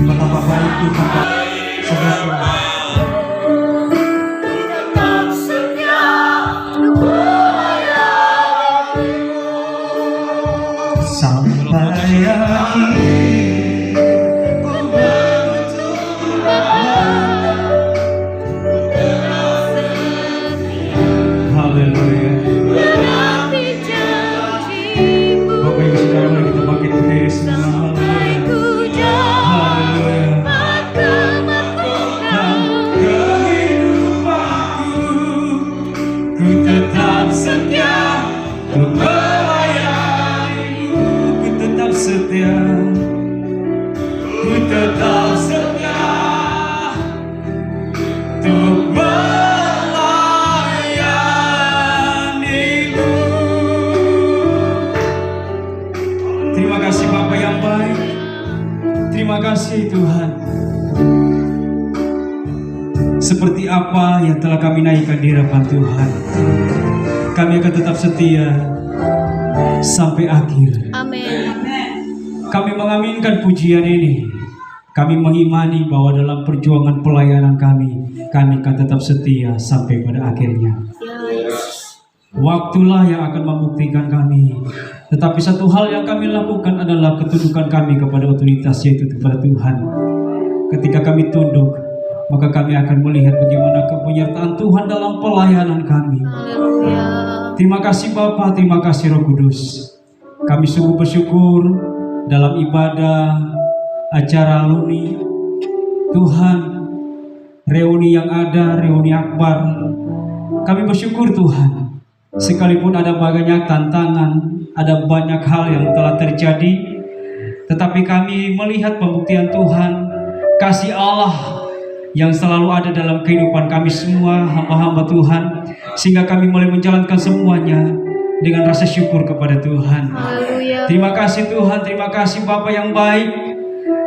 Betapa baik Tuhan saudara. Tetap setia melayanimu Sampai akhir ku menuntut tetap setia haleluya. menepi janjimu Bapak Ibu Saudara, mari kita bangkit berdiri semua. sampai ku Haleluya. dapat kematian. Kehidupanku, ku tetap setia untuk melayanimu. Ku tetap setia, ku tetap setia untuk melayanimu. Terima kasih Bapa yang baik. Terima kasih Tuhan. Seperti apa yang telah kami naikkan di hadapan Tuhan, kami akan tetap setia sampai akhir. Amin. Kami mengaminkan pujian ini. Kami mengimani bahwa dalam perjuangan pelayanan kami akan tetap setia sampai pada akhirnya. Waktulah yang akan membuktikan kami. Tetapi satu hal yang kami lakukan adalah ketundukan kami kepada otoritas, yaitu kepada Tuhan. Ketika kami tunduk, maka kami akan melihat bagaimana penyertaan Tuhan dalam pelayanan kami. Haleluya. Terima kasih Bapa, terima kasih Roh Kudus. Kami sungguh bersyukur dalam ibadah acara alumni Tuhan, reuni yang ada, reuni akbar. Kami bersyukur Tuhan. Sekalipun ada banyak tantangan, ada banyak hal yang telah terjadi, tetapi kami melihat pembuktian Tuhan, kasih Allah yang selalu ada dalam kehidupan kami semua hamba-hamba Tuhan, sehingga kami mulai menjalankan semuanya dengan rasa syukur kepada Tuhan. Haleluya. Terima kasih Tuhan, terima kasih Bapa yang baik.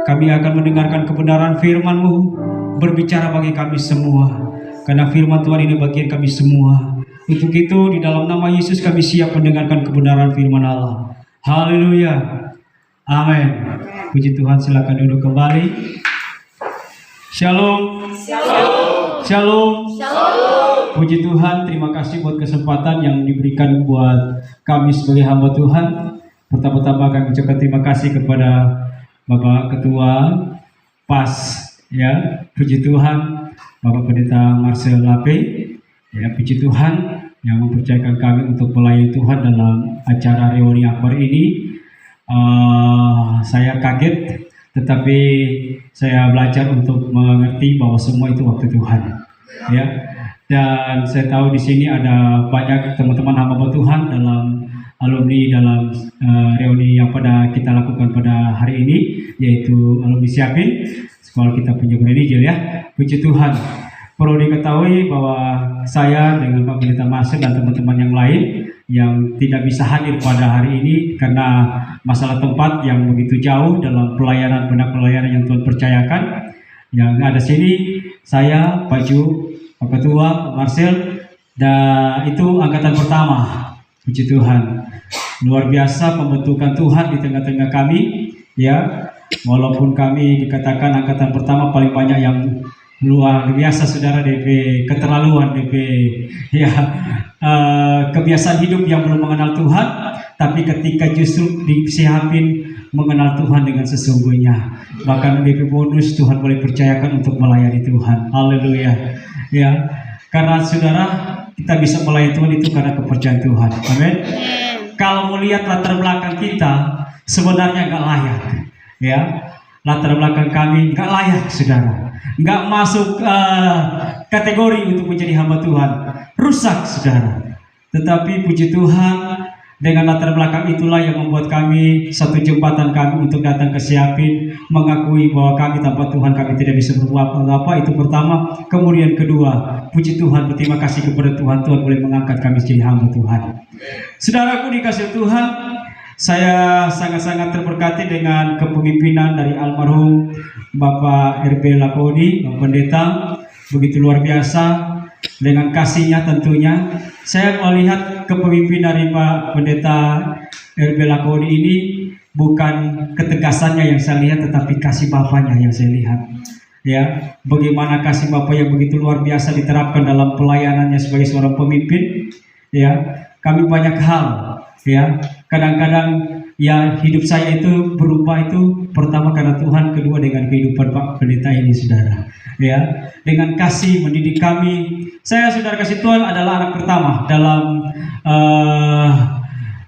Kami akan mendengarkan kebenaran firman-Mu berbicara bagi kami semua, karena firman Tuhan ini bagian kami semua. Untuk itu di dalam nama Yesus kami siap mendengarkan kebenaran firman Allah. Haleluya. Amin. Puji Tuhan, silakan duduk kembali. Shalom. Shalom. Shalom. Shalom. Puji Tuhan, terima kasih buat kesempatan yang diberikan buat kami sebagai hamba Tuhan. Pertama-tama kami ucapkan terima kasih kepada Bapak Ketua PAS, ya, puji Tuhan, Bapak Pendeta Marcel Lape, ya, puji Tuhan yang mempercayakan kami untuk melayani Tuhan dalam acara reuni akbar ini. Saya kaget, tetapi saya belajar untuk mengerti bahwa semua itu waktu Tuhan, ya. Dan saya tahu di sini ada banyak teman-teman hamba Tuhan dalam alumni dalam reuni yang pada kita lakukan pada hari ini, yaitu alumni Siapin, sekolah kita punya Injil, ya. Puji Tuhan. Perlu diketahui bahwa saya dengan Pak Pendeta Masuk dan teman-teman yang lain yang tidak bisa hadir pada hari ini karena masalah tempat yang begitu jauh dalam pelayanan yang Tuhan percayakan. Yang ada sini saya, Pak Ju, Pak Ketua, Pak Marcel, dan itu angkatan pertama. Puji Tuhan. Luar biasa pembentukan Tuhan di tengah-tengah kami, ya. Walaupun kami dikatakan angkatan pertama paling banyak yang luar biasa, saudara, DP keterlaluan, DP ya, kebiasaan hidup yang belum mengenal Tuhan. Tapi ketika justru disiapin mengenal Tuhan dengan sesungguhnya. Bahkan BP bonus Tuhan boleh percayakan untuk melayani Tuhan. Haleluya. Ya, karena saudara kita bisa melayani Tuhan itu karena kepercayaan Tuhan. Amin. Kalau melihat latar belakang kita sebenarnya nggak layak. Ya, latar belakang kami nggak layak, saudara. Nggak masuk kategori untuk menjadi hamba Tuhan. Rusak, saudara. Tetapi puji Tuhan, dengan latar belakang itulah yang membuat kami satu jembatan kami untuk datang ke Siapin, mengakui bahwa kami tanpa Tuhan kami tidak bisa berbuat apa-apa. Itu pertama. Kemudian kedua, puji Tuhan, berterima kasih kepada Tuhan, Tuhan boleh mengangkat kami jadi hamba Tuhan. Saudaraku dikasih Tuhan, saya sangat-sangat terberkati dengan kepemimpinan dari almarhum Bapak RB Lakoni, Bapak Pendeta, begitu luar biasa. Dengan kasihnya tentunya, saya melihat kepemimpinan dari Pak Pendeta RB Lakoni ini bukan ketegasannya yang saya lihat, tetapi kasih Bapaknya yang saya lihat. Ya, bagaimana kasih Bapak yang begitu luar biasa diterapkan dalam pelayanannya sebagai seorang pemimpin. Ya, kami banyak hal. Ya, kadang-kadang ya hidup saya itu berubah itu pertama karena Tuhan, kedua dengan kehidupan Pak Pendeta ini, saudara. Ya, dengan kasih mendidik kami. Saya, saudara kasih Tuhan, adalah anak pertama dalam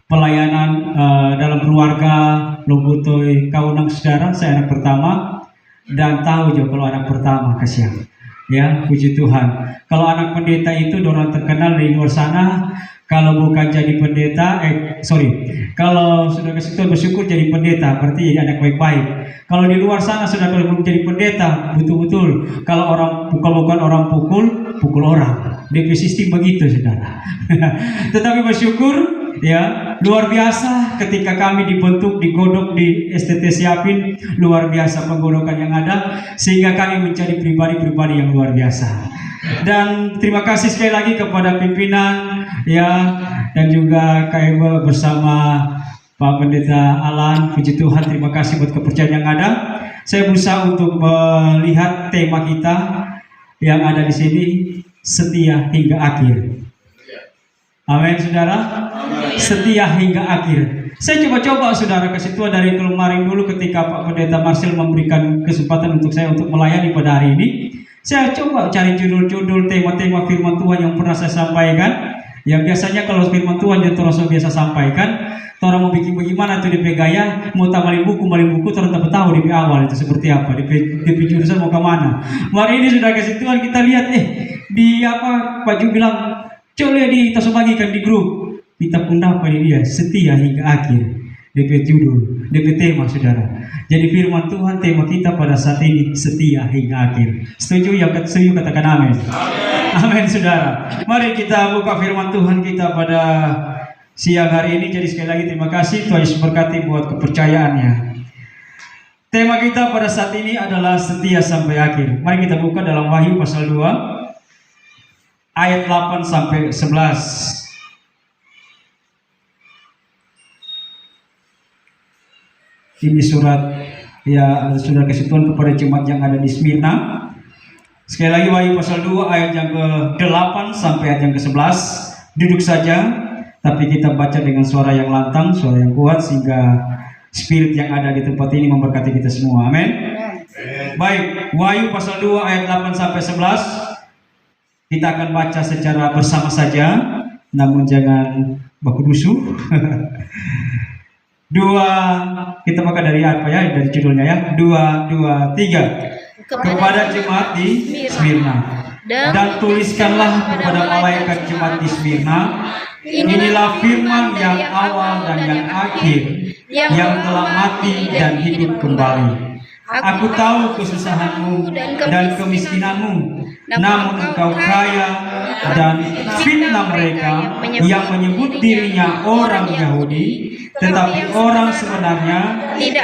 pelayanan dalam keluarga Lobotoi Kaunang, saudara. Saya anak pertama dan tahu juga kalau anak pertama kasihan. Ya, puji Tuhan. Kalau anak pendeta itu orang terkenal di luar sana. Kalau bukan jadi pendeta, kalau sudah kasih Tuhan bersyukur jadi pendeta, berarti jadi anak baik-baik. Kalau di luar sana sudah kalau belum jadi pendeta, betul-betul. Kalau bukan orang pukul orang. DP sistem begitu, saudara. Tetapi bersyukur, ya, luar biasa ketika kami dibentuk, digodok di STT Siapin, luar biasa penggodokan yang ada, sehingga kami menjadi pribadi-pribadi yang luar biasa. Dan terima kasih sekali lagi kepada pimpinan, ya, dan juga KM bersama Pak Pendeta Alan. Puji Tuhan, terima kasih buat kepercayaan yang ada. Saya berusaha untuk melihat tema kita yang ada di sini, setia hingga akhir. Amin, saudara. Setia hingga akhir. Saya coba-coba, saudara kasih Tuhan, dari kemarin dulu ketika Pak Pendeta Marcel memberikan kesempatan untuk saya untuk melayani pada hari ini. Saya coba cari judul-judul tema-tema firman Tuhan yang pernah saya sampaikan. Ya, biasanya kalau firman Tuhan yang terus biasa sampaikan, orang mau bikin bagaimana tuh DP gaya, mau tambahin buku, orang tak tahu DP awal itu seperti apa, DP jurusan mau kemana. Hari ini sudah kasih Tuhan, kita lihat di apa Pak Ju bilang, coba kita bagikan di grup. Kita pun dapat dia setia hingga akhir. DP judul, DP tema, saudara. Jadi firman Tuhan tema kita pada saat ini setia hingga akhir. Setuju ya? Setuju, katakan amin. Amin, saudara. Mari kita buka firman Tuhan kita pada siang hari ini. Jadi sekali lagi terima kasih, Tuhan Yesus berkati buat kepercayaannya. Tema kita pada saat ini adalah setia sampai akhir. Mari kita buka dalam Wahyu pasal 2 ayat 8 sampai 11. Ini surat, ya, sudah kasih Tuhan kepada jemaat yang ada di Smyrna. Sekali lagi Wahyu pasal 2 ayat yang ke-8 sampai ayat yang ke-11. Duduk saja, tapi kita baca dengan suara yang lantang, suara yang kuat, sehingga spirit yang ada di tempat ini memberkati kita semua. Amin. Baik, Wahyu pasal 2 ayat 8 sampai 11. Kita akan baca secara bersama saja, namun jangan baku dusu. Kita baca dari apa ya, dari judulnya ya. 2, 3. Kepada jemaat di Smyrna, dan tuliskanlah kepada malaikat jemaat di Smyrna, inilah firman yang awal dan yang akhir, yang telah mati dan hidup kembali. Aku tahu kesusahanmu dan kemiskinanmu, namun engkau kaya, dan fitnah mereka yang menyebut dirinya orang Yahudi, tetapi orang sebenarnya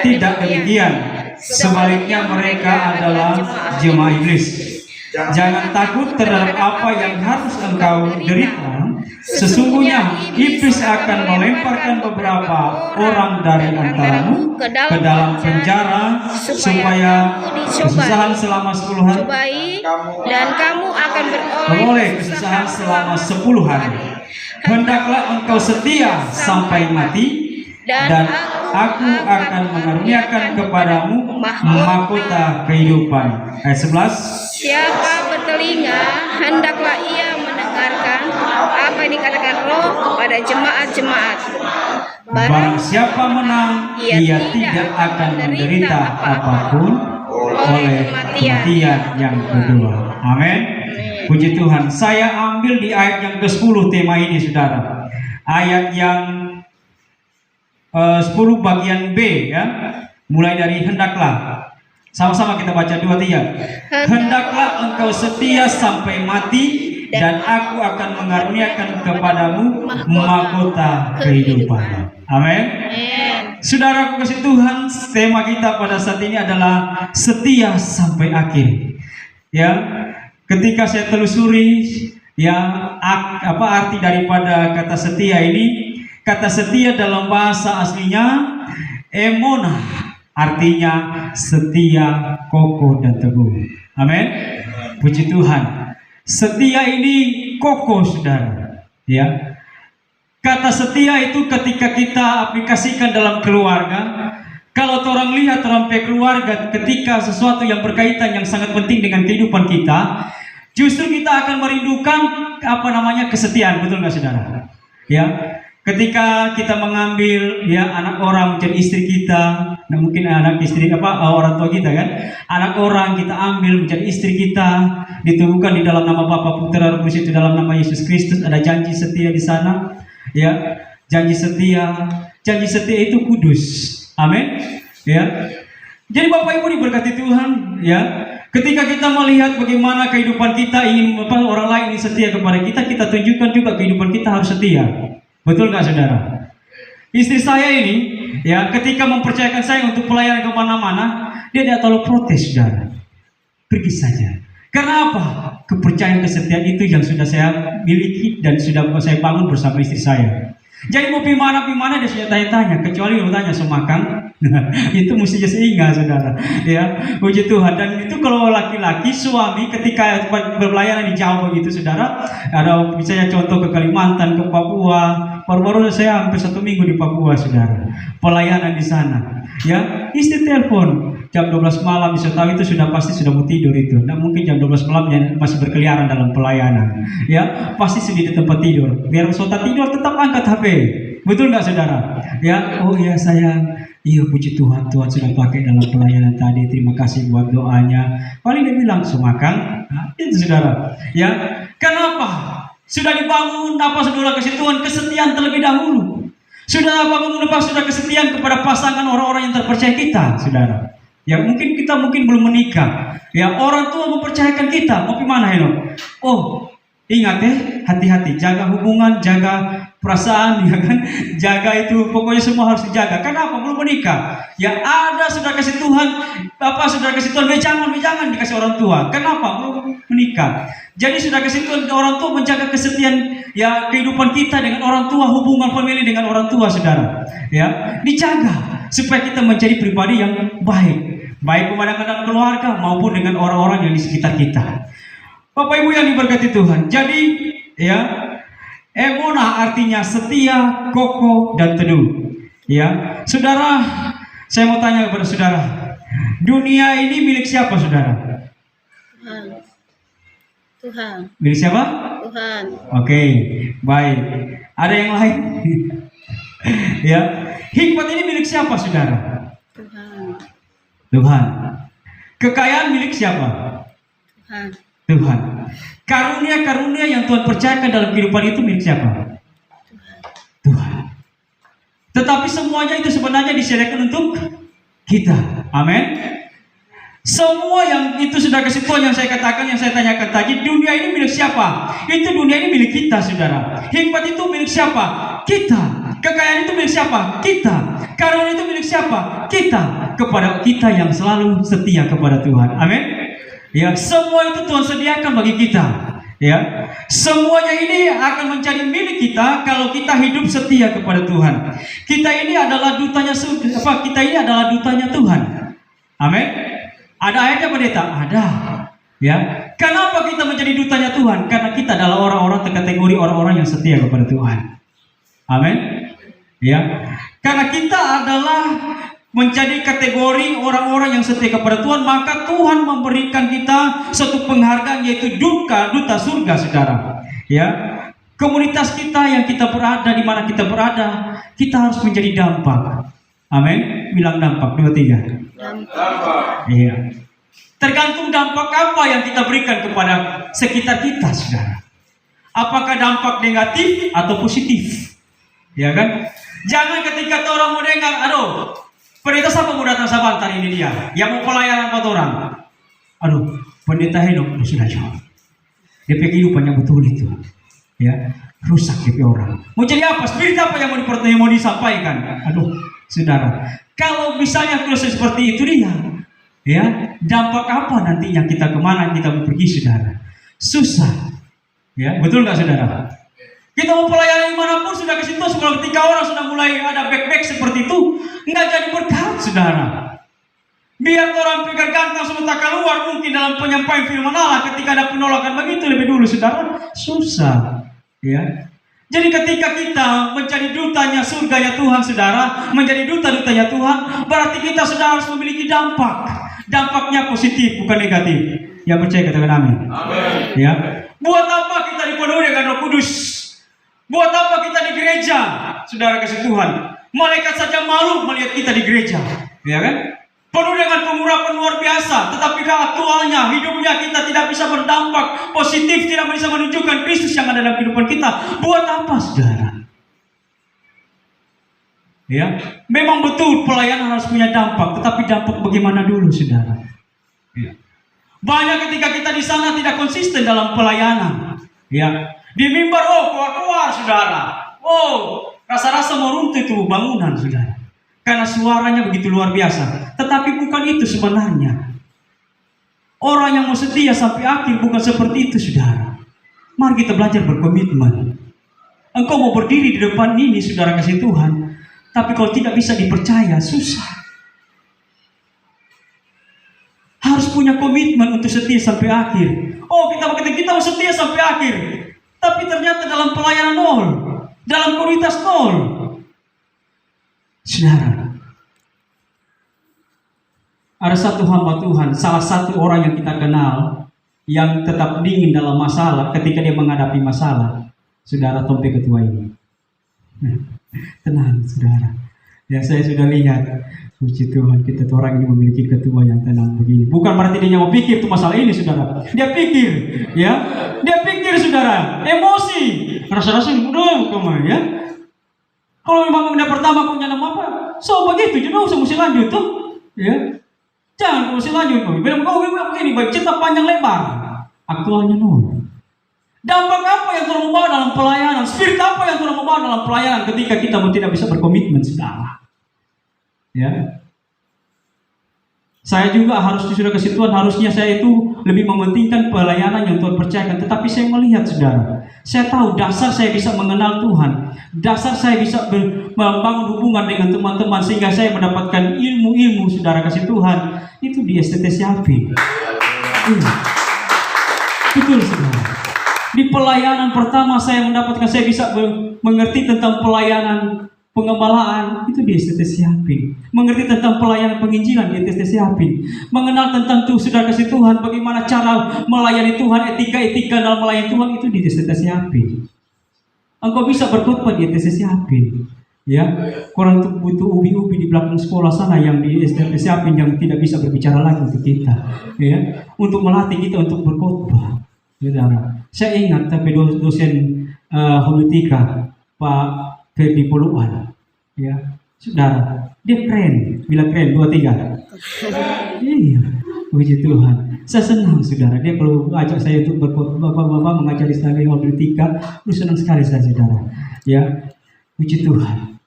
tidak demikian. Sebaliknya mereka adalah jemaah iblis. Jangan takut terhadap apa yang harus engkau derita. Sesungguhnya iblis akan melemparkan beberapa orang dari antaramu ke dalam penjara supaya kesusahan selama 10 hari, dan kamu akan beroleh kesusahan selama 10 hari. Hendaklah engkau setia sampai mati, Dan aku akan mengaruniakan kepadamu mahkota kehidupan. Ayat 11. Siapa bertelinga, hendaklah ia mendengarkan apa yang dikatakan Roh kepada jemaat-jemaat. Barang siapa menang, ia tidak akan menderita apapun oleh kematian yang kedua. Amin. Puji Tuhan. Saya ambil di ayat yang ke-10 tema ini, saudara. Ayat yang 10 bagian B, ya. Mulai dari hendaklah. Sama-sama kita baca 2-3. Hendaklah engkau setia sampai mati, dan aku akan mengaruniakan kepadamu mahkota kehidupan. Amin. Saudara kasih Tuhan, tema kita pada saat ini adalah setia sampai akhir. Ya, ketika saya telusuri ya apa arti daripada kata setia ini, kata setia dalam bahasa aslinya emona, artinya setia, kokoh dan teguh. Amin. Puji Tuhan. Setia ini kokoh, saudara. Ya. Kata setia itu ketika kita aplikasikan dalam keluarga, kalau orang lihat dalam keluarga, ketika sesuatu yang berkaitan yang sangat penting dengan kehidupan kita, justru kita akan merindukan kesetiaan, betul nggak, saudara? Ya, ketika kita mengambil ya anak orang menjadi istri kita, nah mungkin anak istri orang tua kita kan, anak orang kita ambil menjadi istri kita, ditubuhkan di dalam nama Bapa, Putra, Roh Kudus, itu dalam nama Yesus Kristus, ada janji setia di sana. Ya, janji setia itu kudus. Amin. Ya. Jadi Bapak Ibu diberkati Tuhan, ya. Ketika kita melihat bagaimana kehidupan kita ingin orang lain ini setia kepada kita, kita tunjukkan juga kehidupan kita harus setia. Betul nggak, saudara? Istri saya ini, ya, ketika mempercayakan saya untuk pelayanan ke mana-mana, dia tidak terlalu protes, saudara. Pergi saja. Karena apa? Kepercayaan kesetiaan itu yang sudah saya miliki dan sudah saya bangun bersama istri saya. Jadi mau pergi mana dia sudah tanya-tanya, kecuali mau tanya Semakang, itu mestinya seingat, saudara. Ya, puji Tuhan. Dan itu kalau laki-laki suami ketika berpelayanan di Jawa begitu, saudara, ada misalnya contoh ke Kalimantan, ke Papua. Baru-baru saya hampir 1 minggu di Papua, saudara, pelayanan di sana. Ya, istri telepon jam 12 malam, bisa tahu itu pasti sudah mau tidur itu. Nah, mungkin jam 12 malam masih berkeliaran dalam pelayanan. Ya, pasti sudah di tempat tidur. Biar saudara tidur tetap angkat HP. Betul nggak, saudara? Ya, oh iya sayang. Iya, puji Tuhan, Tuhan sudah pakai dalam pelayanan tadi. Terima kasih buat doanya. Paling dia bilang Semakang, nah, itu, saudara. Ya, kenapa? Sudah dibangun saudara kasih Tuhan kesetiaan terlebih dahulu. Sudah bangun sudah kesetiaan kepada pasangan orang-orang yang terpercaya kita, saudara. Ya, kita mungkin belum menikah. Ya, orang tua mempercayakan kita. Mau gimana, Heno? Oh, ingat ya, hati-hati, jaga hubungan, jaga perasaan, ya kan? Jaga itu, pokoknya semua harus dijaga. Kenapa? Belum menikah. Ya, ada sudah kasih Tuhan, sudah kasih Tuhan, jangan dikasih orang tua. Kenapa? Belum menikah. Jadi sudah kasih Tuhan orang tua menjaga kesetiaan ya kehidupan kita dengan orang tua, hubungan famili dengan orang tua, saudara. Ya, dijaga supaya kita menjadi pribadi yang baik kepada keluarga maupun dengan orang-orang yang di sekitar kita. Bapak Ibu yang diberkati Tuhan. Jadi ya, emona artinya setia, kokoh dan teduh. Ya, saudara, saya mau tanya kepada saudara, dunia ini milik siapa, saudara? Tuhan. Milik siapa? Tuhan. Oke, baik. Ada yang lain? Ya, hikmat ini milik siapa, saudara? Tuhan. Kekayaan milik siapa? Tuhan. Karunia-karunia yang Tuhan percayakan dalam kehidupan itu milik siapa? Tuhan. Tetapi semuanya itu sebenarnya disediakan untuk kita. Amin. Semua yang itu sudah kasih Tuhan, yang saya katakan, yang saya tanyakan tadi, dunia ini milik siapa? Itu dunia ini milik kita, saudara. Hikmat itu milik siapa? Kita. Kekayaan itu milik siapa? Kita. Karunia itu milik siapa? Kita. Kepada kita yang selalu setia kepada Tuhan. Amin. Ya, semua itu Tuhan sediakan bagi kita. Ya, semuanya ini akan menjadi milik kita kalau kita hidup setia kepada Tuhan. Kita ini adalah dutanya kita ini adalah dutanya Tuhan. Amin. Ada ayatnya, pendeta? Ada. Ya. Kenapa kita menjadi dutanya Tuhan? Karena kita adalah orang-orang kategori orang-orang yang setia kepada Tuhan. Amin. Ya, karena kita adalah menjadi kategori orang-orang yang setia kepada Tuhan, maka Tuhan memberikan kita satu penghargaan, yaitu duta surga, saudara. Ya, komunitas kita yang kita berada, di mana kita berada, kita harus menjadi dampak. Amin. Bilang dampak, 2, 3. Dampak. Iya. Tergantung dampak apa yang kita berikan kepada sekitar kita, saudara. Apakah dampak negatif atau positif? Ya kan? Jangan ketika orang mau dengar, aduh, pendeta siapa mau datang sebentar ini dia, yang mau pelayanan buat orang. Aduh, pendeta Henok sudah jauh. Dia kehidupan yang betul itu, ya, rusak DP orang. Mau jadi apa? Spirit apa yang mau disampaikan? Aduh, saudara, kalau misalnya proses seperti itu dia, ya, dampak apa nanti yang kita kemana kita mau pergi, saudara? Susah, ya, betul nggak, saudara? Kita mau pelayanan dimanapun sudah ke situ, sebelum ketika orang sudah mulai ada back seperti itu, nggak jadi berkat, saudara. Biar orang pikir ganteng sebentar keluar mungkin dalam penyampaian firman Allah, ketika ada penolakan begitu lebih dulu, saudara, susah, ya. Jadi ketika kita menjadi dutanya surganya Tuhan, saudara, menjadi duta-dutanya Tuhan, berarti kita sudah harus memiliki dampak. Dampaknya positif, bukan negatif. Yang percaya katakan amin. Amin. Ya. Buat apa kita dipenuhi dengan Roh Kudus? Buat apa kita di gereja, saudara kasih Tuhan? Malaikat saja malu melihat kita di gereja, ya kan? Penuh dengan pengurapan luar biasa, tetapi aktualnya hidupnya kita tidak bisa berdampak positif, tidak bisa menunjukkan Kristus yang ada dalam kehidupan kita. Buat apa, saudara? Ya, memang betul pelayanan harus punya dampak, tetapi dampak bagaimana dulu, saudara? Ya. Banyak ketika kita di sana tidak konsisten dalam pelayanan, ya. Di mimbar, keluar, saudara. Rasa-rasa mau runtuh itu bangunan, saudara. Karena suaranya begitu luar biasa. Tetapi bukan itu sebenarnya. Orang yang mau setia sampai akhir bukan seperti itu, saudara. Mari kita belajar berkomitmen. Engkau mau berdiri di depan ini, saudara kasih Tuhan. Tapi kalau tidak bisa dipercaya, susah. Harus punya komitmen untuk setia sampai akhir. Kita mau setia sampai akhir. Tapi ternyata dalam pelayanan nol, dalam komunitas nol. Saudara, ada satu hamba Tuhan, salah satu orang yang kita kenal, yang tetap dingin dalam masalah ketika dia menghadapi masalah. Saudara, Tompe ketua ini. Tenang, saudara. Ya, saya sudah lihat. Puji Tuhan, kita tuh orang ini memiliki ketua yang tenang begini. Bukan berarti dia mau pikir tuh masalah ini, saudara. Dia pikir, ya. Dia pikir, saudara. Emosi. Rasa-rasa ini udah kemana, ya. Kalau memang benda pertama punya nama apa? So begitu, jadi usah mesti lanjut tuh, ya. Jangan mesti lanjut. Bilang kau begini, baik cerita panjang lebar. Aktualnya nol. Dampak apa yang Tuhan membawa dalam pelayanan? Spirit apa yang Tuhan membawa dalam pelayanan ketika kita tidak bisa berkomitmen, saudara? Ya, saya juga harus sudah kasih Tuhan, harusnya saya itu lebih mementingkan pelayanan yang Tuhan percayakan. Tetapi saya melihat, saudara, saya tahu dasar saya bisa mengenal Tuhan, dasar saya bisa membangun hubungan dengan teman-teman sehingga saya mendapatkan ilmu-ilmu, saudara kasih Tuhan, itu di STT Siapin. Betul, saudara. Di pelayanan pertama saya mendapatkan, saya bisa mengerti tentang pelayanan pengembalaan itu di STT Siapin. Mengerti tentang pelayanan penginjilan di STT Siapin. Mengenal tentang tuh saudara kasih Tuhan, bagaimana cara melayani Tuhan, etika-etika dalam melayani Tuhan itu di STT Siapin. Engkau bisa berkhotbah di STT Siapin. Ya, kurang tuh butuh ubi-ubi di belakang sekolah sana yang di STT Siapin yang tidak bisa berbicara lagi untuk kita. Ya, untuk melatih kita untuk berkhotbah. Saudara, saya ingat tapi dosen homiletika Pak Ferdi Puluhan, ya, saudara, dia keren, bilang keren, 2, 3. Iya, puji Tuhan. Saya senang, saudara. Dia kalau ajak saya untuk bapak-bapak mengajari saya homiletika, senang sekali saya, saudara. Ya, puji Tuhan.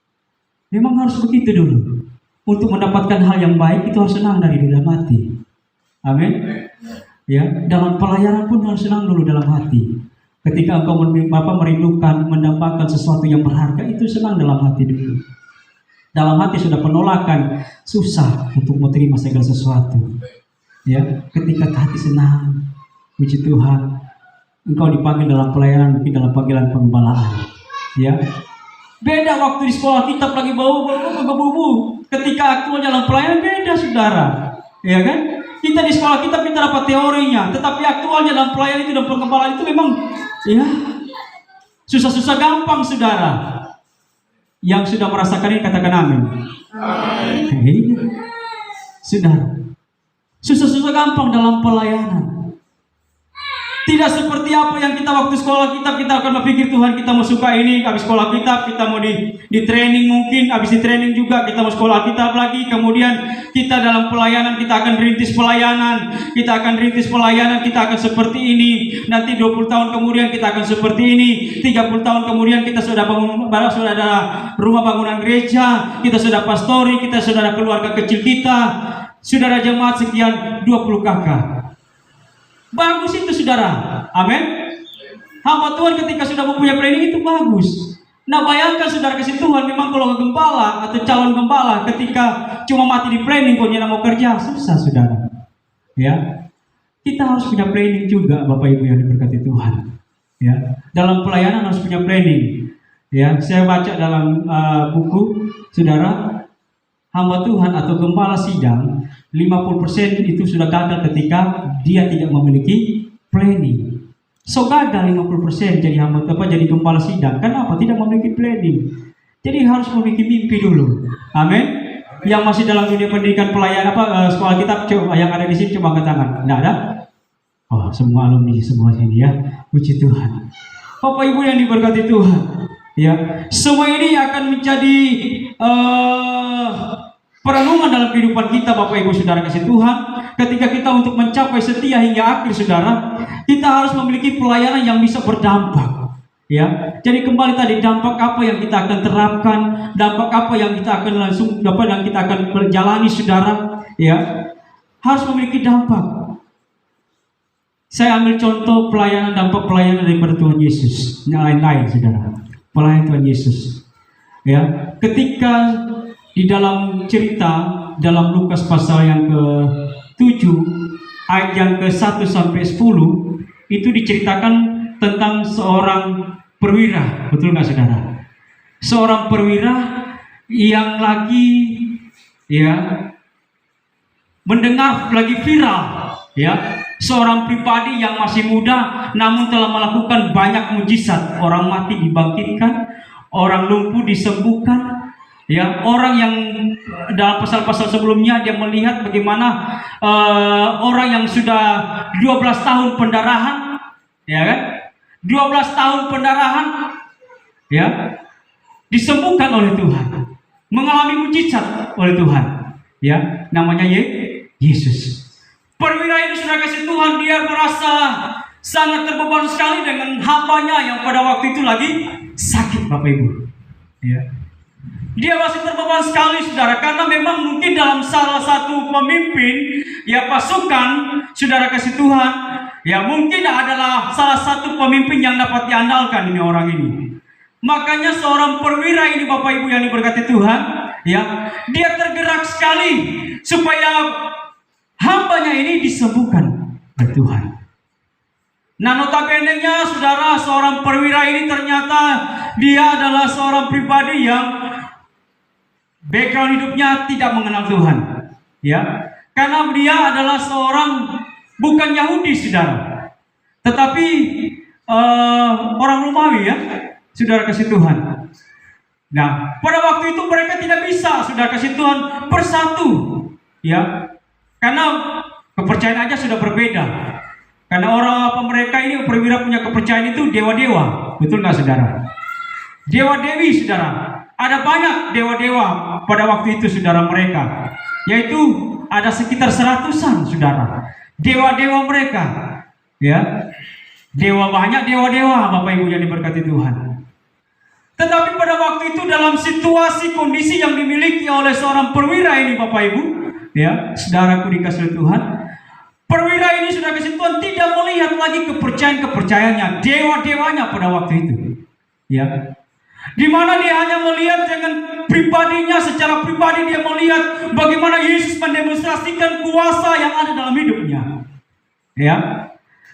Memang harus begitu dulu. Untuk mendapatkan hal yang baik itu harus senang dari dalam hati. Amin. Ya, dalam pelayanan pun harus senang dulu dalam hati. Ketika engkau merindukan, mendapatkan sesuatu yang berharga, itu senang dalam hati dulu. Dalam hati sudah penolakan, susah untuk menerima segala sesuatu. Ya, ketika hati senang, puji Tuhan, engkau dipanggil dalam pelayanan, mungkin dalam panggilan pengembalaan. Ya, Beda waktu di sekolah kitab lagi bau-bau. Ketika aktual dalam pelayanan beda, saudara. Ya kan? Kita di sekolah kitab kita dapat teorinya, tetapi aktualnya dalam pelayanan itu dan pengembalaan itu memang ya susah-susah gampang, saudara. Yang sudah merasakan ini katakan amin. Amin. Saudara, susah-susah gampang dalam pelayanan. Tidak seperti apa yang kita waktu sekolah kita akan berpikir Tuhan kita mau suka ini, habis sekolah kita mau di training mungkin, habis di training juga kita mau sekolah kitab lagi, kemudian kita dalam pelayanan kita akan rintis pelayanan, kita akan seperti ini, nanti 20 tahun kemudian kita akan seperti ini, 30 tahun kemudian kita sudah sudah ada rumah bangunan gereja, kita sudah pastori, kita sudah ada keluarga kecil kita, sudah ada jemaat sekian 20 kakak. Bagus itu, saudara. Amin. Hamba Tuhan ketika sudah mempunyai planning itu bagus. Nah, bayangkan saudara kasih Tuhan, memang kalau gembala atau calon gembala ketika cuma mati di planning kok mau kerja, susah, saudara. Ya, kita harus punya planning juga, Bapak Ibu yang diberkati Tuhan. Ya, dalam pelayanan harus punya planning. Ya, saya baca dalam buku, saudara, hamba Tuhan atau gembala sidang 50% itu sudah gagal ketika dia tidak memiliki planning. So gagal 50% jadi hamba jadi gembala sidang. Kenapa? Tidak memiliki planning. Jadi harus memiliki mimpi dulu. Amin. Yang masih dalam dunia pendidikan pelayanan sekolah kitab coba yang ada di sini coba angkat tangan. Tidak ada? Oh, semua alumni semua sini ya. Puji Tuhan. Bapak Ibu yang diberkati Tuhan. Ya, semua ini akan menjadi perenungan dalam kehidupan kita, Bapak Ibu Saudara kasih Tuhan. Ketika kita untuk mencapai setia hingga akhir, saudara, kita harus memiliki pelayanan yang bisa berdampak. Ya, jadi kembali tadi dampak apa yang kita akan terapkan, dampak apa yang kita akan langsung dapat dan kita akan menjalani, saudara. Ya, harus memiliki dampak. Saya ambil contoh dampak pelayanan daripada Tuhan Yesus. Yang lain-lain, saudara. Pelayanan Tuhan Yesus. Ya, ketika di dalam cerita dalam Lukas pasal yang ke-7 ayat yang ke-1 sampai 10 itu diceritakan tentang seorang perwira, betul nggak, saudara? Seorang perwira yang lagi mendengar lagi viral, seorang pribadi yang masih muda namun telah melakukan banyak mujizat. Orang mati dibangkitkan, orang lumpuh disembuhkan. Orang yang dalam pasal-pasal sebelumnya dia melihat bagaimana orang yang sudah 12 tahun pendarahan, 12 tahun pendarahan, disembuhkan oleh Tuhan, mengalami mujizat oleh Tuhan, namanya Yesus. Perwira ini sudah kasih Tuhan, dia merasa sangat terbeban sekali dengan hambanya yang pada waktu itu lagi sakit, Bapak Ibu. Dia masih terbeban sekali, saudara, karena memang mungkin dalam salah satu pemimpin, pasukan, saudara kasih Tuhan, mungkin adalah salah satu pemimpin yang dapat diandalkan ini orang ini. Makanya seorang perwira ini, Bapak Ibu yang diberkati Tuhan, dia tergerak sekali supaya hambanya ini disembuhkan oleh Tuhan. Nah, notabene-nya, saudara, seorang perwira ini ternyata dia adalah seorang pribadi yang background hidupnya tidak mengenal Tuhan, karena dia adalah seorang bukan Yahudi, saudara, tetapi orang Romawi, saudara kasih Tuhan. Nah, pada waktu itu mereka tidak bisa, saudara kasih Tuhan, bersatu, karena kepercayaan aja sudah berbeda. Karena mereka ini perwira punya kepercayaan itu dewa-dewa, betul nggak, saudara? Dewa-dewi, saudara. Ada banyak dewa-dewa pada waktu itu, saudara, mereka. Yaitu ada sekitar 100-an, saudara. Dewa-dewa mereka. Dewa banyak, dewa-dewa, Bapak Ibu yang diberkati Tuhan. Tetapi pada waktu itu dalam situasi kondisi yang dimiliki oleh seorang perwira ini, Bapak Ibu, saudaraku dikasihi Tuhan, perwira ini sudah kasih Tuhan tidak melihat lagi kepercayaannya, dewa-dewanya pada waktu itu. Di mana dia hanya melihat dengan pribadinya, secara pribadi dia melihat bagaimana Yesus mendemonstrasikan kuasa yang ada dalam hidupnya.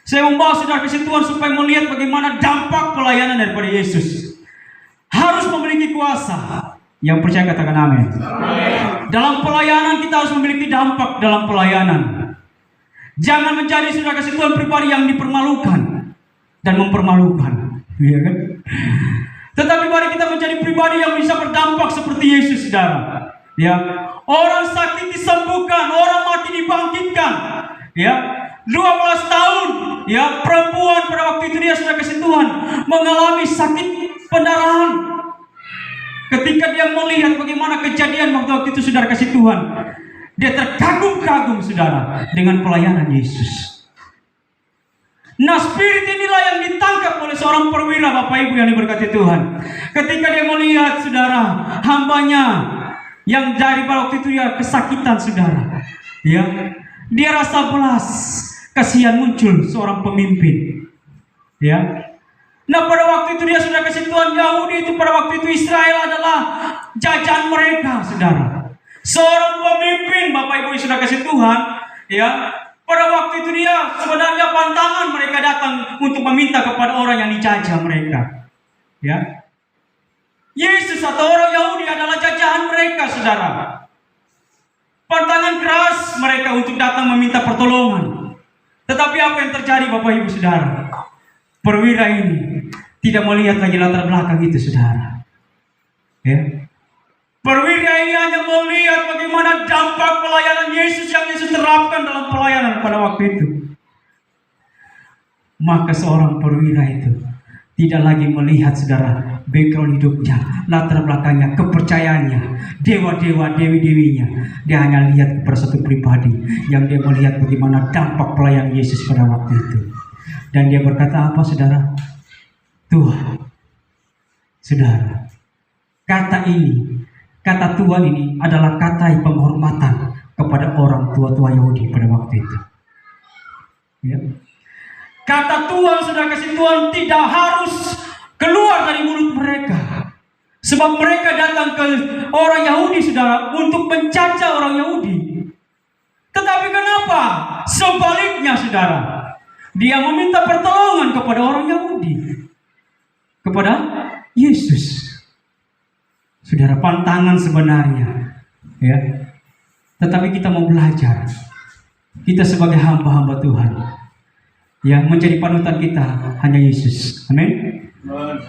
Saya membawa saudara kasih Tuhan supaya melihat bagaimana dampak pelayanan daripada Yesus. harus memiliki kuasa. Yang percaya katakan amin. Dalam pelayanan kita harus memiliki dampak dalam pelayanan. Jangan menjadi saudara kasih Tuhan pribadi yang dipermalukan dan mempermalukan, ya kan? Tetapi mari kita menjadi pribadi yang bisa berdampak seperti Yesus, saudara. Ya, orang sakit disembuhkan, orang mati dibangkitkan. Ya, 12 tahun, ya, perempuan pada waktu itu dia sudah kasih Tuhan mengalami sakit pendarahan. Ketika dia melihat bagaimana kejadian waktu itu saudara kasih Tuhan, dia terkagum-kagum saudara dengan pelayanan Yesus. Nah, spirit inilah yang ditangkap oleh seorang perwira, Bapak Ibu yang diberkati Tuhan. Ketika dia melihat saudara hambanya yang dari pada waktu itu dia kesakitan saudara, ya, dia rasa belas kasihan muncul seorang pemimpin, ya. Nah, pada waktu itu dia sudah kasih Tuhan, Yahudi itu pada waktu itu Israel adalah jajahan mereka, saudara. Seorang pemimpin, Bapak Ibu yang sudah kasih Tuhan, ya, pada waktu itu dia sebenarnya pantangan mereka datang untuk meminta kepada orang yang dijajah mereka, ya. Yesus atau orang Yahudi adalah jajahan mereka, saudara. Pantangan keras mereka untuk datang meminta pertolongan. Tetapi apa yang terjadi, Bapak Ibu saudara? Perwira ini tidak melihat lagi latar belakang itu, saudara. Ya. Perwira ini hanya melihat bagaimana dampak pelayanan Yesus yang Yesus terapkan dalam pelayanan pada waktu itu. Maka seorang perwira itu tidak lagi melihat, saudara, background hidupnya, latar belakangnya, kepercayaannya, dewa-dewa, dewi-dewinya. Dia hanya lihat kepada satu pribadi yang dia melihat bagaimana dampak pelayanan Yesus pada waktu itu. Dan dia berkata apa, saudara? Tuhan, saudara, kata Tuhan ini adalah kata penghormatan kepada orang tua-tua Yahudi pada waktu itu. Ya. Kata Tuhan, saudara kasih Tuhan, tidak harus keluar dari mulut mereka. Sebab mereka datang ke orang Yahudi, saudara, untuk mencaci orang Yahudi. Tetapi kenapa? Sebaliknya, saudara, dia meminta pertolongan kepada orang Yahudi, kepada Yesus. Saudara, pantangan sebenarnya, ya. Tetapi kita mau belajar. Kita sebagai hamba-hamba Tuhan, ya, menjadi panutan kita hanya Yesus. Amin.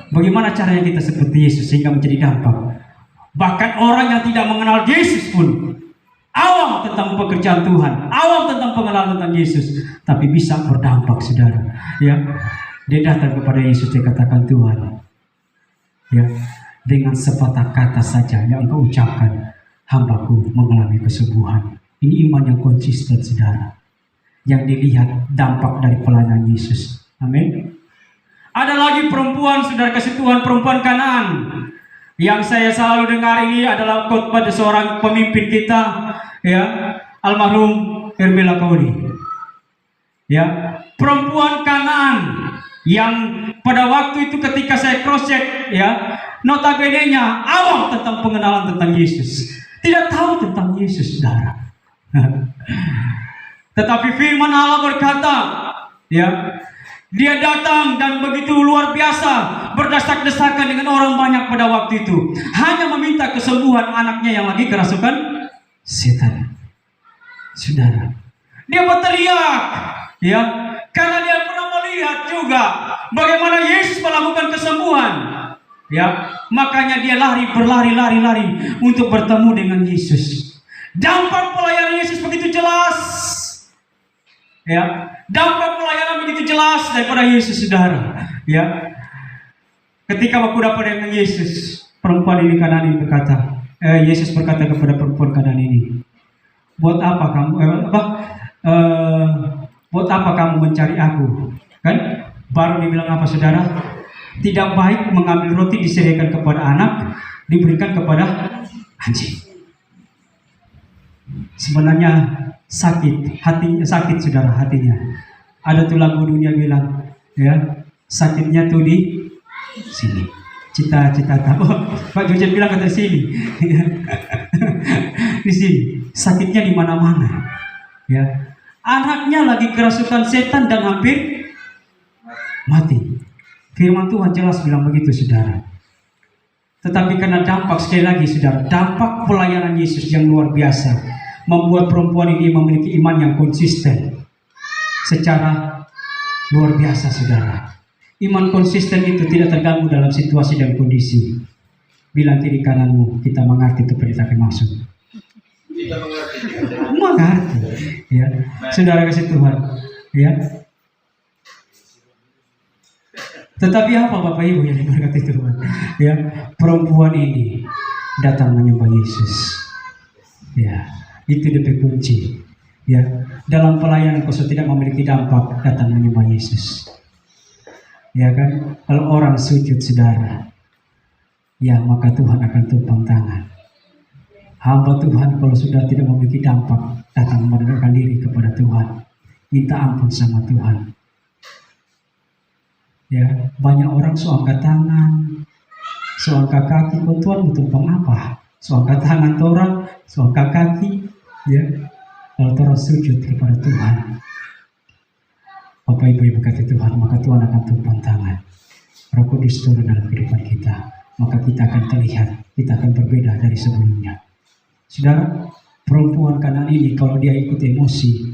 Bagaimana caranya kita seperti Yesus sehingga menjadi dampak? Bahkan orang yang tidak mengenal Yesus pun awam tentang pekerjaan Tuhan, awam tentang pengenalan tentang Yesus, tapi bisa berdampak, saudara. Ya, dia datang kepada Yesus, dia katakan, Tuhan, ya, dengan sepatah kata saja yang engkau ucapkan, hambaku mengalami kesembuhan. Ini iman yang konsisten, saudara, yang dilihat dampak dari pelayanan Yesus. Amin. Ada lagi perempuan, saudara kasih Tuhan, perempuan Kanaan. Yang saya selalu dengar ini adalah khotbah dari seorang pemimpin kita, ya, almarhum Herbela Kauni. Ya, perempuan Kanaan yang pada waktu itu ketika saya cross check, ya, notabene-nya awam tentang pengenalan tentang Yesus, tidak tahu tentang Yesus, saudara. Tetapi firman Allah berkata, ya, dia datang dan begitu luar biasa berdesak-desakan dengan orang banyak pada waktu itu, hanya meminta kesembuhan anaknya yang lagi kerasukan setan. Saudara, dia berteriak, ya, karena dia pernah melihat juga bagaimana Yesus melakukan kesembuhan, ya, makanya dia berlari untuk bertemu dengan Yesus. Dampak pelayanan Yesus begitu jelas, ya, dampak pelayanan begitu jelas daripada Yesus, saudara. Ya, ketika waktu dapat dengan Yesus, perempuan ini Kanaan ini berkata, Yesus berkata kepada perempuan Kanaan ini, buat apa kamu buat apa kamu mencari aku? Kan? Baru dibilang apa, saudara? Tidak baik mengambil roti disediakan kepada anak, diberikan kepada anjing. Sebenarnya hatinya sakit, saudara, hatinya. Ada tuh lagu dunia bilang, ya, sakitnya tuh di sini. Cita-cita tahu. Pak Jojen bilang kata sini. Di sini. Sakitnya di mana-mana. Ya. Anaknya lagi kerasukan setan dan hampir mati. Firman Tuhan jelas bilang begitu, saudara. Tetapi karena dampak, sekali lagi saudara, dampak pelayanan Yesus yang luar biasa membuat perempuan ini memiliki iman yang konsisten secara luar biasa saudara. Iman konsisten itu tidak terganggu dalam situasi dan kondisi. Bilang kiri kananmu, kita mengerti kepada maksud. Mengerti, ya, saudara kasih Tuhan, ya. Tetapi apa Bapak Ibu yang diberkati Tuhan? Ya, perempuan ini datang menyembah Yesus. Ya, itu DP kunci. Ya, dalam pelayanan kau tidak memiliki dampak, datang menyembah Yesus. Ya kan? Kalau orang sujud saudara, ya maka Tuhan akan tumpang tangan. Hamba Tuhan kalau sudah tidak memiliki dampak, datang mendekatkan diri kepada Tuhan, minta ampun sama Tuhan. Ya, banyak orang angkat tangan, angkat kaki, kau Tuhan tumpang apa? Angkat tangan orang, angkat kaki, ya. Kalau orang sujud kepada Tuhan, Bapak Ibu yang berkati Tuhan, maka Tuhan akan tumpang tangan. Roh Kudus turun dalam kehidupan kita, maka kita akan terlihat, kita akan berbeda dari sebelumnya. Saudara, perempuan kanan ini kalau dia ikut emosi,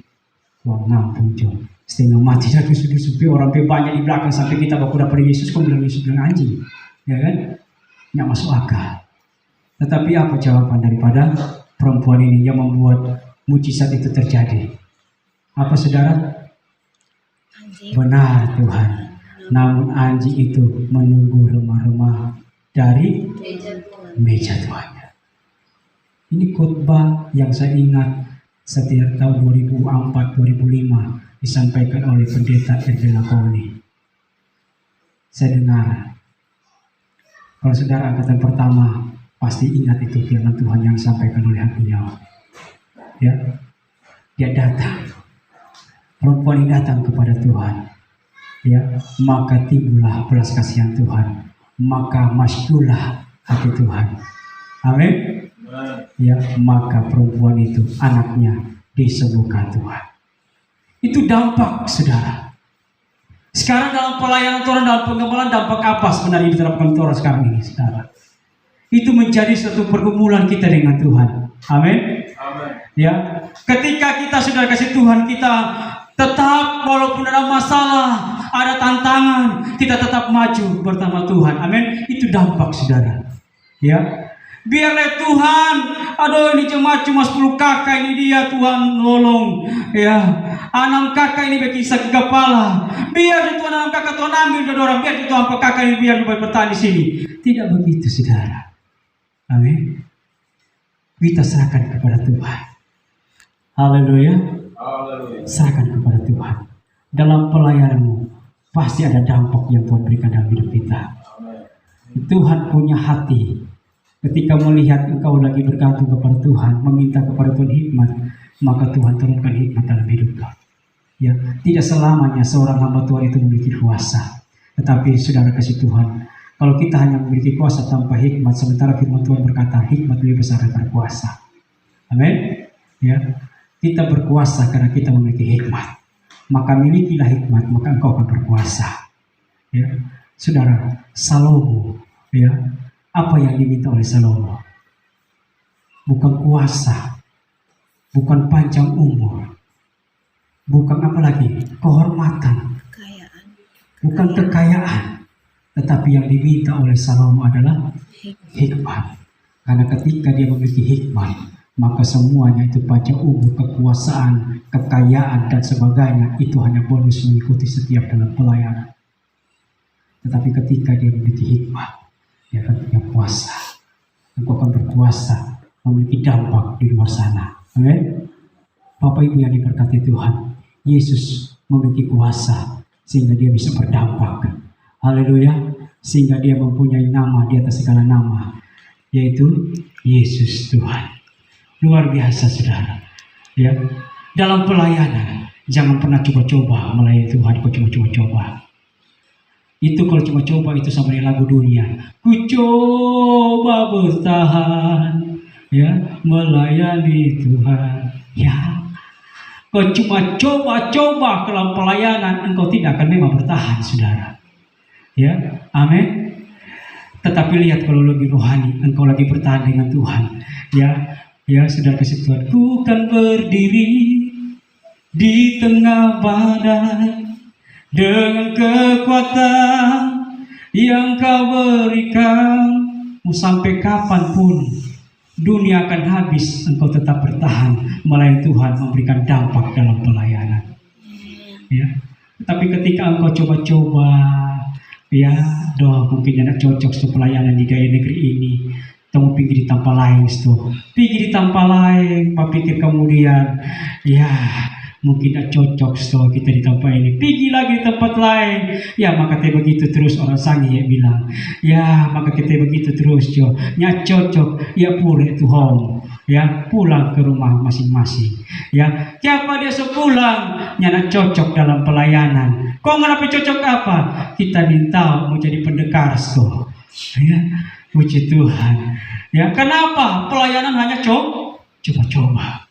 wah ngampung jom. Setengah mati satu sudah orang banyak di belakang sampai kita baku dapat Yesus, kau bilang Yesus bilang anjing, ya kan? Nggak masuk akal. Tetapi apa jawaban daripada perempuan ini yang membuat mujizat itu terjadi? Apa saudara? Benar Tuhan. Namun anjing itu menunggu remah-remah dari meja Tuhan. Ini khotbah yang saya ingat setiap tahun 2004-2005 disampaikan oleh pendeta Erdela Koni. Saya dengar, kalau saudara angkatan pertama pasti ingat itu firman Tuhan yang disampaikan oleh beliau. Ya, dia datang, perempuan ini datang kepada Tuhan. Ya, maka timbullah belas kasihan Tuhan, maka masjullah hati Tuhan. Amin. Ya, maka perempuan itu anaknya disembuhkan Tuhan. Itu dampak saudara. Sekarang dalam pelayanan Tuhan, dalam pengembalaan, dampak apa sebenarnya diterapkan Tuhan sekarang ini saudara? Itu menjadi satu pergumulan kita dengan Tuhan. Amin. Ya, ketika kita sudah kasih Tuhan, kita tetap walaupun ada masalah, ada tantangan, kita tetap maju bersama Tuhan. Amin. Itu dampak saudara. Ya. Biarlah Tuhan, aduh ini cuma 10 kakak ini dia Tuhan nolong, ya 6 kakak ini bagi sakit kepala, biar Tuhan 6 kakak Tuhan ambil dari orang, biar Tuhan 4 kakak ini biar bertahan di sini. Tidak begitu saudara. Amin. Kita serahkan kepada Tuhan. Haleluya. Serahkan kepada Tuhan. Dalam pelayananmu pasti ada dampak yang Tuhan berikan dalam hidup kita. Tuhan punya hati. Ketika melihat engkau lagi bergantung kepada Tuhan, meminta kepada Tuhan hikmat, maka Tuhan turunkan hikmat dalam hidupmu. Ya, tidak selamanya seorang hamba Tuhan itu memiliki kuasa. Tetapi saudara kasih Tuhan, kalau kita hanya memiliki kuasa tanpa hikmat, sementara firman Tuhan berkata hikmat lebih besar daripada kuasa. Amin. Ya, kita berkuasa karena kita memiliki hikmat. Maka milikilah hikmat, maka engkau akan berkuasa. Ya, saudara, Salomo, ya. Apa yang diminta oleh Salomo? Bukan kuasa, bukan panjang umur, bukan apa lagi, kehormatan, bukan kekayaan, tetapi yang diminta oleh Salomo adalah hikmat. Karena ketika dia memiliki hikmat, maka semuanya itu panjang umur, kekuasaan, kekayaan dan sebagainya itu hanya bonus mengikuti setiap dalam pelayanan. Tetapi ketika dia memiliki hikmat, dia akan punya kuasa. Engkau akan berkuasa, memiliki dampak di luar sana. Amin. Bapak Ibu yang diberkati Tuhan, Yesus memiliki kuasa sehingga dia bisa berdampak. Haleluya. Sehingga dia mempunyai nama di atas segala nama, yaitu Yesus Tuhan. Luar biasa saudara. Ya, dalam pelayanan jangan pernah coba-coba melayani Tuhan. Kau coba-coba. Itu kalau cuma coba itu sama dengan lagu dunia. Ku coba bertahan, ya, melayani Tuhan. Ya, kau cuma coba-coba dalam pelayanan, engkau tidak akan memang bertahan, saudara. Ya, amin. Tetapi lihat kalau lebih rohani, engkau lagi bertahan dengan Tuhan. Ya, saudara kasih Tuhan, ku kan berdiri di tengah badai dengan kekuatan yang kau berikan. Mau sampai kapanpun dunia akan habis, engkau tetap bertahan, melayan Tuhan memberikan dampak dalam pelayanan. Ya, tapi ketika engkau coba-coba, ya, mungkin tidak cocok untuk pelayanan di gaya negeri ini. Kamu pikir di tempat lain, pikir di tempat lain, pikir kemudian, ya, mungkin tidak cocok kita di tempat ini. Pergi lagi di tempat lain. Ya, maka kita begitu terus, orang sangi ya bilang. Ya, maka kita begitu terus, nya cocok, ya pulang to home. Ya, pulang ke rumah masing-masing. Ya, siapa dia sepulang, nyana cocok dalam pelayanan. Kok kenapa cocok apa? Kita minta mau jadi pendekar, ya, puji Tuhan. Ya, kenapa? Pelayanan hanya coba-coba.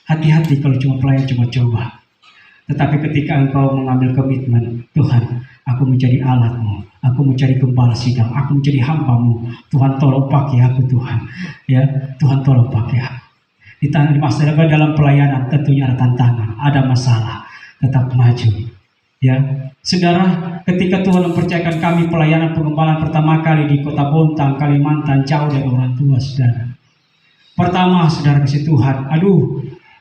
Hati-hati kalau cuma pelayan coba-coba. Tetapi ketika engkau mengambil komitmen, Tuhan, aku menjadi alatmu, aku mencari gembala sidang, aku menjadi hambamu. Tuhan tolong pakai aku, Tuhan. Ya, Tuhan tolong pakai aku. Di masa depan dalam pelayanan tentunya ada tantangan, ada masalah, tetap maju. Ya, saudara, ketika Tuhan mempercayakan kami pelayanan pengembalaan pertama kali di Kota Bontang, Kalimantan, jauh dari orang tua, saudara. Pertama, saudara kasih Tuhan,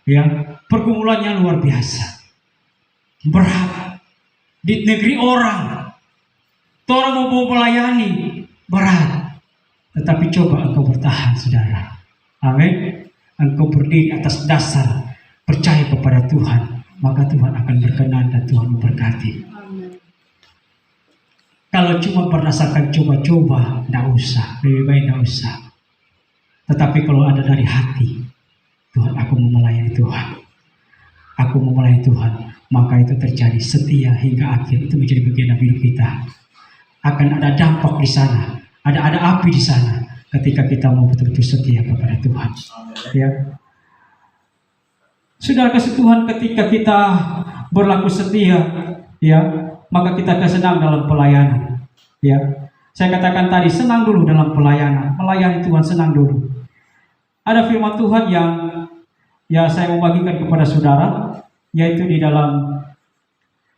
ya, pergumulannya luar biasa, berat di negeri orang. Orang mau melayani berat, tetapi coba engkau bertahan, saudara. Amin. Engkau berdiri atas dasar percaya kepada Tuhan, maka Tuhan akan berkenan dan Tuhan memberkati. Kalau cuma berdasarkan coba-coba, tidak usah, lebih baik tidak usah. Tetapi kalau ada dari hati, Tuhan, aku mau melayani Tuhan, aku mau melayani Tuhan, maka itu terjadi setia hingga akhir. Itu menjadi bagian dari hidup kita. Akan ada dampak di sana, ada api di sana ketika kita mau betul-betul setia kepada Tuhan. Ya, saudara kasih Tuhan, ketika kita berlaku setia, ya, maka kita akan senang dalam pelayanan. Ya, saya katakan tadi, senang dulu dalam pelayanan, melayani Tuhan, senang dulu. Ada firman Tuhan yang ya saya mau bagikan kepada saudara, yaitu di dalam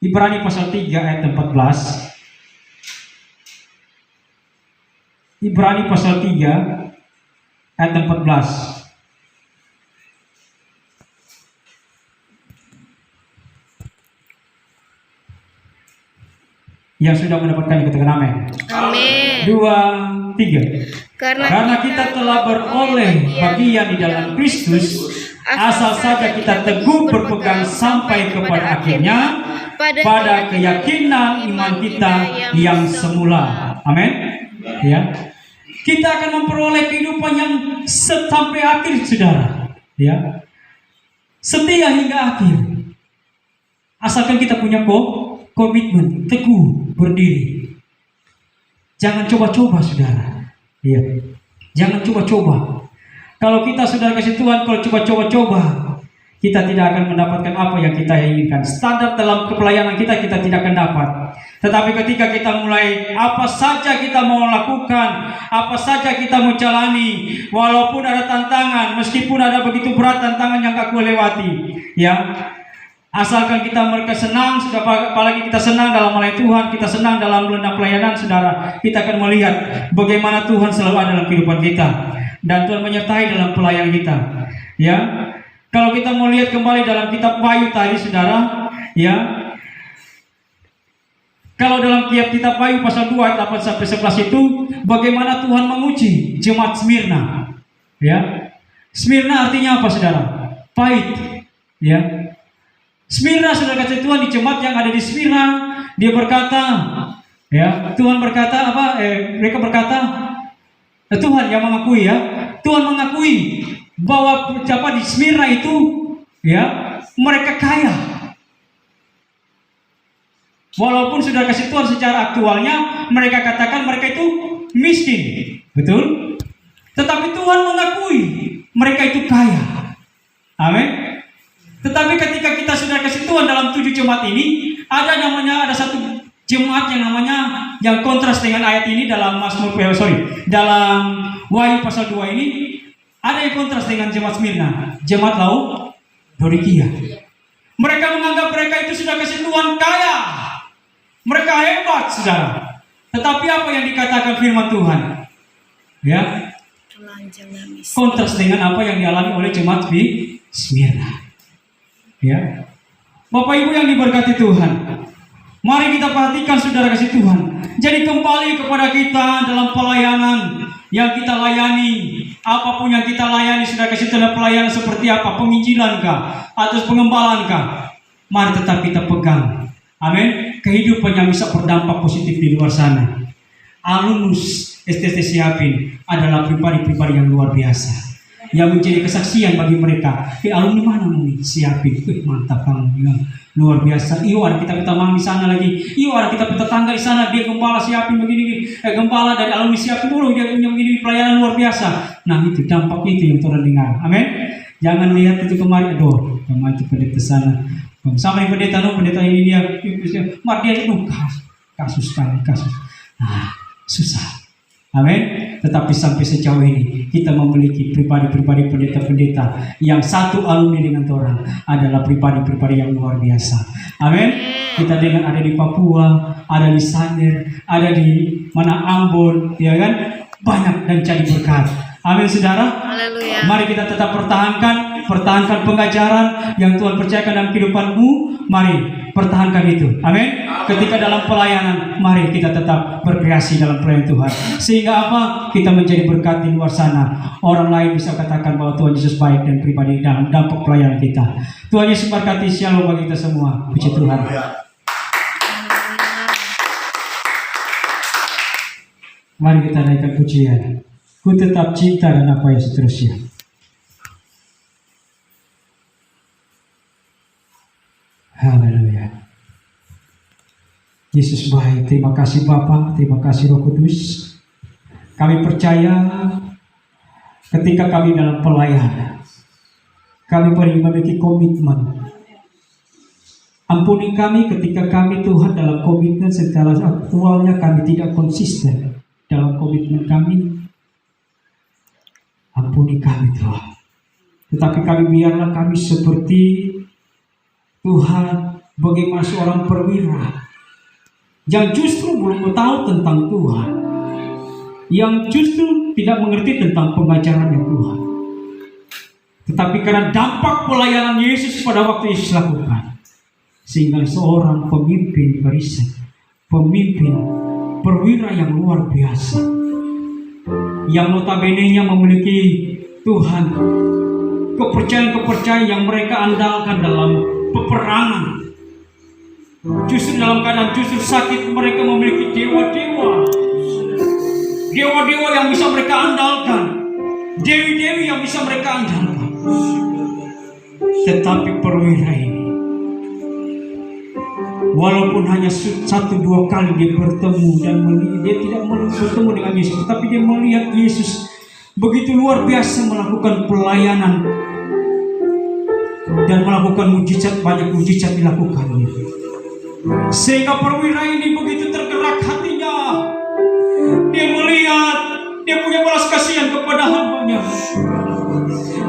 Ibrani pasal 3 ayat 14. Ibrani pasal 3 ayat 14. Yang sudah mendapatkan katakan amin. Amin. 2, 3. Karena kita telah beroleh bagian di dalam Kristus, asal saja kita teguh berpegang sampai kepada akhirnya, pada keyakinan iman kita yang semula. Amin. Ya, kita akan memperoleh kehidupan yang sampai akhir, saudara. Ya, setia hingga akhir. Asalkan kita punya komitmen, teguh berdiri. Jangan coba-coba, saudara. Ya, jangan coba-coba. Kalau kita sudah kasih Tuhan, kalau coba-coba, kita tidak akan mendapatkan apa yang kita inginkan. Standar dalam kepelayanan kita tidak akan dapat. Tetapi ketika kita mulai, apa saja kita mau lakukan, apa saja kita mau jalani, walaupun ada tantangan, meskipun ada begitu berat tantangan yang aku lewati, ya, asalkan kita mereka senang, apalagi kita senang dalam melayani Tuhan, kita senang dalam pelayanan, saudara, kita akan melihat bagaimana Tuhan selalu ada dalam kehidupan kita, dan Tuhan menyertai dalam pelayanan kita. Ya, kalau kita mau lihat kembali dalam kitab Wahyu tadi, saudara, ya, kalau dalam kitab Wahyu pasal 2 ayat 8-11 itu, bagaimana Tuhan menguji jemaat Smyrna. Ya, Smyrna artinya apa, saudara? Pahit. Ya, Smyrna, saudara kata Tuhan, di jemaat yang ada di Smyrna, dia berkata, ya, Tuhan berkata apa? Mereka berkata, Tuhan yang mengakui, ya, Tuhan mengakui bahwa siapa di Smyrna itu, ya, mereka kaya. Walaupun sudah kasih Tuhan secara aktualnya, mereka katakan mereka itu miskin, betul? Tetapi Tuhan mengakui mereka itu kaya. Amin. Tetapi ketika kita sudah kasih Tuhan dalam 7 jemaat ini, ada namanya, ada satu Jemaat yang namanya, yang kontras dengan ayat ini dalam dalam Wahyu pasal 2 ini, ada yang kontras dengan jemaat Smyrna, jemaat Laodikia. Mereka menganggap mereka itu sudah kasih Tuhan kaya, mereka hebat, saudara. Tetapi apa yang dikatakan firman Tuhan? Ya, kontras dengan apa yang dialami oleh jemaat di Smyrna. Ya, Bapak Ibu yang diberkati Tuhan, mari kita perhatikan saudara kasih Tuhan. Jadi kembali kepada kita dalam pelayanan yang kita layani, apapun yang kita layani, saudara kasih Tuhan, pelayanan seperti apa, penginjilankah atau pengembalankah, mari tetap kita pegang. Amin. Kehidupan yang bisa berdampak positif di luar sana. Alumnus STT Siapin adalah pribadi-pribadi yang luar biasa, yang menjadi kesaksian bagi mereka. Alumni mana nih Siapin? Mantap kamu, bilang luar biasa. Iyo, ada kita mang di sana lagi. Iyo, ada kita tetangga di sana, dia gembala Siapin begini, gembala dari alumni Siapin dulu, dia begini, pelayanan luar biasa. Nah, itu dampaknya itu yang Tuhan dengar. Amin. Jangan lihat itu kemarin, aduh, kemarin itu pendeta sana, sama yang pendeta ini dia, kasus kali kasus. Nah, susah. Amin. Tetapi sampai sejauh ini kita memiliki pribadi-pribadi pendeta-pendeta yang satu alumni dengan orang, adalah pribadi-pribadi yang luar biasa. Amin. Kita dengar ada di Papua, ada di Sanur, ada di mana Ambon, ya kan? Banyak dan jadi berkat. Amin, saudara. Haleluya. Mari kita tetap pertahankan pengajaran yang Tuhan percayakan dalam kehidupanmu. Mari pertahankan itu. Amin. Ketika dalam pelayanan, mari kita tetap berkreasi dalam pelayanan Tuhan. Sehingga apa? Kita menjadi berkat di luar sana. Orang lain bisa katakan bahwa Tuhan Yesus baik dan pribadi dalam dampak pelayanan kita. Tuhan Yesus berkati, shalom bagi kita semua. Puji Tuhan. Mari kita naikkan pujian. Ku tetap cinta dan apa yang seterusnya. Haleluya. Yesus baik. Terima kasih Bapa, terima kasih Roh Kudus. Kami percaya ketika kami dalam pelayanan, kami memiliki komitmen. Ampuni kami ketika kami Tuhan dalam komitmen secara aktualnya kami tidak konsisten dalam komitmen kami. Ampuni kami Tuhan. Tetapi kami biarlah kami seperti Tuhan, bagaimana seorang perwira yang justru belum tahu tentang Tuhan, yang justru tidak mengerti tentang pengajarannya Tuhan. Tetapi karena dampak pelayanan Yesus pada waktu Yesus lakukan, sehingga seorang pemimpin perisai, pemimpin perwira yang luar biasa, yang notabene-nya memiliki Tuhan, kepercayaan-kepercayaan yang mereka andalkan dalam peperangan. Justru dalam keadaan justru sakit, mereka memiliki dewa-dewa yang bisa mereka andalkan, dewi-dewi yang bisa mereka andalkan. Tetapi perwira ini, walaupun hanya 1-2 kali dia bertemu dan dia tidak bertemu dengan Yesus, tetapi dia melihat Yesus begitu luar biasa melakukan pelayanan dan melakukan mujizat, banyak mujizat dilakukannya. Sehingga perwira ini begitu tergerak hatinya. Dia melihat, dia punya belas kasihan kepada hambanya.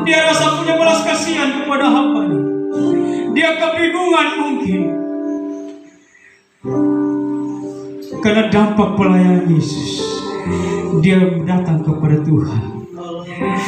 Dia rasa punya belas kasihan kepada hambanya. Dia kebingungan mungkin karena dampak pelayanan Yesus. Dia datang kepada Tuhan.